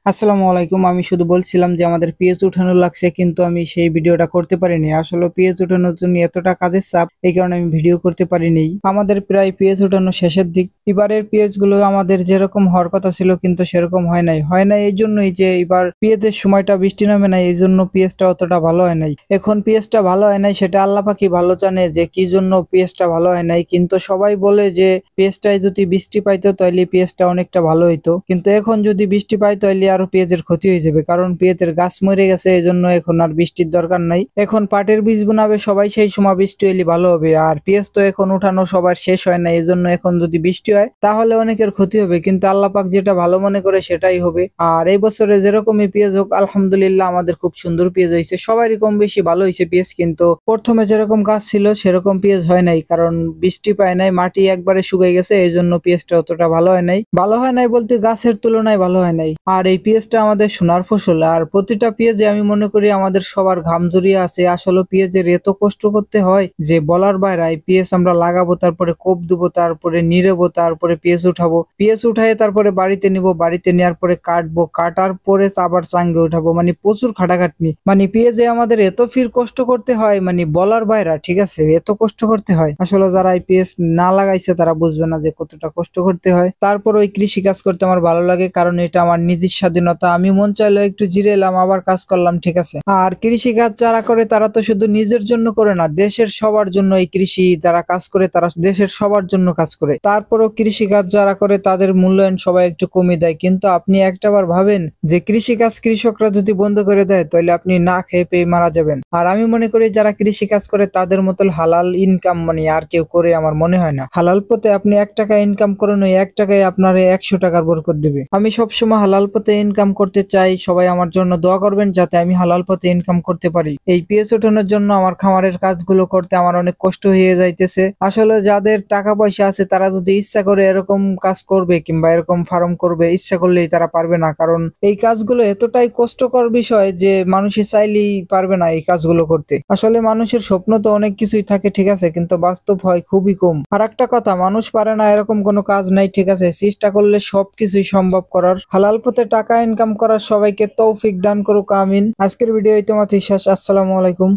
আসসালামু আলাইকুম। আমি শুধু বলছিলাম যে আমাদের পেঁয়াজ উঠানো লাগছে, কিন্তু আমি সেই ভিডিওটা করতে পারিনি। আসলে পেঁয়াজ উঠানোর জন্য এতটা কাজের চাপ, এই কারণে আমি ভিডিও করতে পারিনি। আমাদের প্রায় পেঁয়াজ উঠানো শেষের দিক। এবারের পেঁয়াজগুলো আমাদের যেরকম হওয়ার কথা ছিল কিন্তু সেরকম হয় নাই এই জন্যই যে এবার পেঁয়াজের সময়টা বৃষ্টি নামে নাই, এই জন্য পেঁয়াজটা অতটা ভালো হয় নাই। এখন পেঁয়াজটা ভালো হয় নাই সেটা আল্লাহ পাকই ভালো জানে যে কি জন্য পেঁয়াজটা ভালো হয় নাই, কিন্তু সবাই বলে যে পেঁয়াজটায় যদি বৃষ্টি পাইতো তাহলে পেঁয়াজটা অনেকটা ভালো হইতো, কিন্তু এখন যদি বৃষ্টি পাই তাহলে আরো পেঁয়াজের ক্ষতি হয়ে যাবে, কারণ পেঁয়াজের গাছ মরে গেছে। এই জন্য এখন আর বৃষ্টির দরকার নাই। এখন পাটের বীজ বুনাবে সবাই, সেই সময় বৃষ্টি হইলে ভালো হবে। আর পেঁয়াজ তো এখন উঠানো সবার শেষ হয় না, এই জন্য এখন যদি বৃষ্টি হয় তাহলে অনেকের ক্ষতি হবে, কিন্তু আল্লাহ পাক যেটা ভালো মনে করে সেটাই হবে। আর এই বছরে যেরকমই পেঁয়াজ হোক আলহামদুলিল্লাহ আমাদের খুব সুন্দর পেঁয়াজ হয়েছে, সবারই কম বেশি ভালো হয়েছে পেঁয়াজ, কিন্তু প্রথমে যেরকম গাছ ছিল সেরকম পেঁয়াজ হয় নাই, কারণ বৃষ্টি পায় নাই, মাটি একবারে শুকিয়ে গেছে। এই জন্য পেঁয়াজটা অতটা ভালো হয় নাই বলতে গাছের তুলনায় ভালো হয় নাই। আর এই পেঁয়াজটা আমাদের সোনার ফসল, আর প্রতিটা পেঁয়াজে আমি মনে করি আমাদের সবার ঘাম জড়িয়ে আছে। আসলে পেঁয়াজের এত কষ্ট করতে হয় যে বলার বাইরে। এই পেঁয়াজ আমরা লাগাবো, তারপরে কোপ দেবো, তারপরে নিড়াবো, তারপরে পেঁয়াজ উঠাবো, পেঁয়াজ উঠায় তারপরে বাড়িতে নিব, বাড়িতে নেওয়ার পরে কাটবো, কাটার পরে আবার চাঙ্গে উঠাবো, মানে প্রচুর খাটাখাটনি। মানে পেঁয়াজে আমাদের এত ফির কষ্ট করতে হয়, মানে বলার বাইরে। ঠিক আছে, এত কষ্ট করতে হয়, আসলে যারা এই পেঁয়াজ না লাগাইছে তারা বুঝবে না যে কতটা কষ্ট করতে হয়। তারপর ওই কৃষি কাজ করতে আমার ভালো লাগে, কারণ এটা আমার নিজের স্বাধীনতা। আমি মন চাইলো একটু জিরে এলাম, আবার কাজ করলাম, ঠিক আছে। আর কৃষি কাজ যারা করে তারা তো শুধু নিজের জন্য করে না, দেশের সবার জন্য। এই কৃষি যারা কাজ করে তারা দেশের সবার জন্য কাজ করে। তারপরও কৃষি কাজ যারা করে তাদের মূল্যায়ন সবাই একটু কমে দেয়, কিন্তু আপনি একটাবার ভাবেন যে কৃষি কাজ কৃষকরা যদি বন্ধ করে দেয় তাহলে আপনি না খেয়ে পেয়ে মারা যাবেন। আর আমি মনে করি যারা কৃষি কাজ করে তাদের মতো হালাল ইনকাম মানে আর কেউ করে আমার মনে হয় না। হালাল পথে আপনি 1 টাকা ইনকাম করেন, ওই 1 টাকায় আপনার 100 টাকার বরকত দিবে। আমি সবসময় হালাল পথে ইনকাম করতে চাই। সবাই আমার জন্য দোয়া করবেন যাতে আমি হালাল পথে ইনকাম করতে পারি। এই পেঁয়াজ ওঠানোর জন্য আমার খামারের কাজগুলো করতে আমার অনেক কষ্ট হয়ে যাইতেছে। আসলে যাদের টাকা পয়সা আছে তারা যদি ইচ্ছা করে এরকম কাজ করবে কিংবা এরকম ফার্ম করবে, ইচ্ছা করলেই তারা পারবে না, কারণ এই কাজগুলো এতটাই কষ্টকর বিষয় যে মানুষে চাইলেই পারবে না এই কাজগুলো করতে। আসলে মানুষের স্বপ্ন তো অনেক কিছুই থাকে, ঠিক আছে, কিন্তু বাস্তব হয় খুবই কম। আর একটা কথা, মানুষ পারে না এরকম কোনো কাজ নাই, ঠিক আছে। চেষ্টা করলে সবকিছুই সম্ভব করার। হালাল পথে টাকা ইনকাম করার সবাইকে তৌফিক দান করুক, আমিন। আজকের ভিডিও এই তোমার শেষ। আসসালামু আলাইকুম।